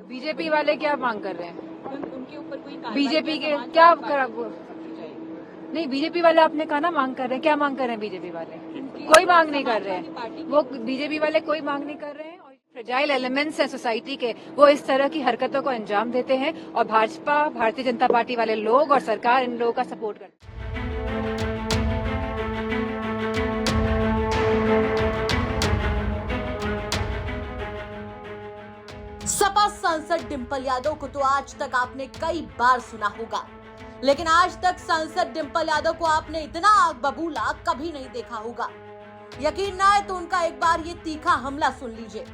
BJP वाले क्या मांग कर रहे हैं? उनके ऊपर कोई बीजेपी के क्या करा? नहीं, बीजेपी वाले आपने कहा ना मांग कर रहे हैं, क्या मांग कर रहे हैं बीजेपी वाले? कोई मांग नहीं कर रहे हैं, वो बीजेपी वाले कोई मांग नहीं कर रहे हैं। और फ्रेजाइल एलिमेंट्स है सोसाइटी के, वो इस तरह की हरकतों को अंजाम देते हैं और भाजपा, भारतीय जनता पार्टी वाले लोग और सरकार इन लोगों का सपोर्ट करते हैं। सपा सांसद डिंपल यादव को तो आज तक आपने कई बार सुना होगा, लेकिन आज तक सांसद डिंपल यादव को आपने इतना आग बबूला कभी नहीं देखा होगा। यकीन ना आए तो उनका एक बार ये तीखा हमला सुन लीजिए।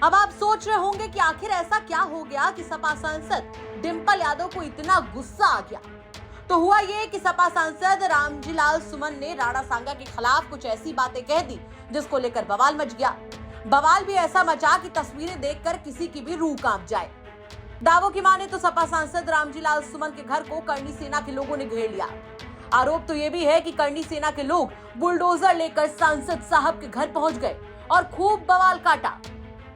अब आप सोच रहे होंगे कि आखिर ऐसा क्या हो गया कि सपा सांसद डिंपल यादव को इतना गुस्सा आ गया। तो हुआ ये कि सपा सांसद रामजीलाल सुमन ने राणा सांगा के खिलाफ कुछ ऐसी बातें कह दी जिसको लेकर बवाल मच गया। बवाल भी ऐसा मचा कि तस्वीरें देखकर किसी की भी रूह कांप जाए। दावों की माने तो सपा सांसद रामजीलाल सुमन के घर को करनी सेना के लोगों ने घेर लिया। आरोप तो ये भी है कि करनी सेना के लोग बुलडोजर लेकर सांसद साहब के घर पहुंच गए और खूब बवाल काटा।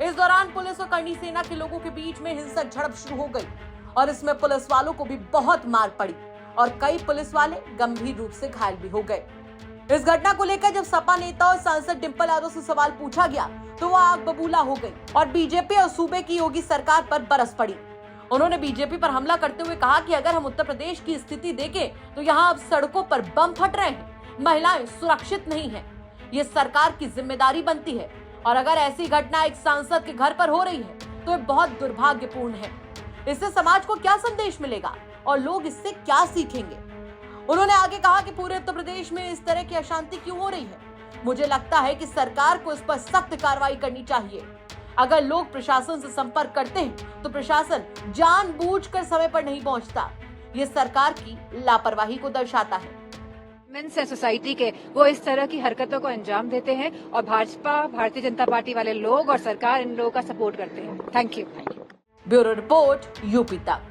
इस दौरान पुलिस और करनी सेना के लोगों के बीच में हिंसक झड़प शुरू हो गई और इसमें पुलिस वालों को भी बहुत मार पड़ी और कई पुलिस वाले गंभीर रूप से घायल भी हो गए। इस घटना को लेकर जब सपा नेता और सांसद डिंपल यादव से सवाल पूछा गया तो वह आग बबूला हो गई और बीजेपी और सूबे की योगी सरकार पर बरस पड़ी। उन्होंने बीजेपी पर हमला करते हुए कहा कि अगर हम उत्तर प्रदेश की स्थिति देखें तो यहाँ अब सड़कों पर बम फट रहे हैं, महिलाएं सुरक्षित नहीं हैं। ये सरकार की जिम्मेदारी बनती है और अगर ऐसी घटना एक सांसद के घर पर हो रही है तो ये बहुत दुर्भाग्यपूर्ण है। इससे समाज को क्या संदेश मिलेगा और लोग इससे क्या सीखेंगे? उन्होंने आगे कहा कि पूरे उत्तर प्रदेश में इस तरह की अशांति क्यों हो रही है। मुझे लगता है कि सरकार को इस पर सख्त कार्रवाई करनी चाहिए। अगर लोग प्रशासन से संपर्क करते हैं तो प्रशासन जानबूझकर समय पर नहीं पहुंचता। ये सरकार की लापरवाही को दर्शाता है। एलिमेंट्स है सोसाइटी के, वो इस तरह की हरकतों को अंजाम देते हैं और भाजपा, भारतीय जनता पार्टी वाले लोग और सरकार इन लोगों का सपोर्ट करते हैं। Thank you. Bureau report, UP तक।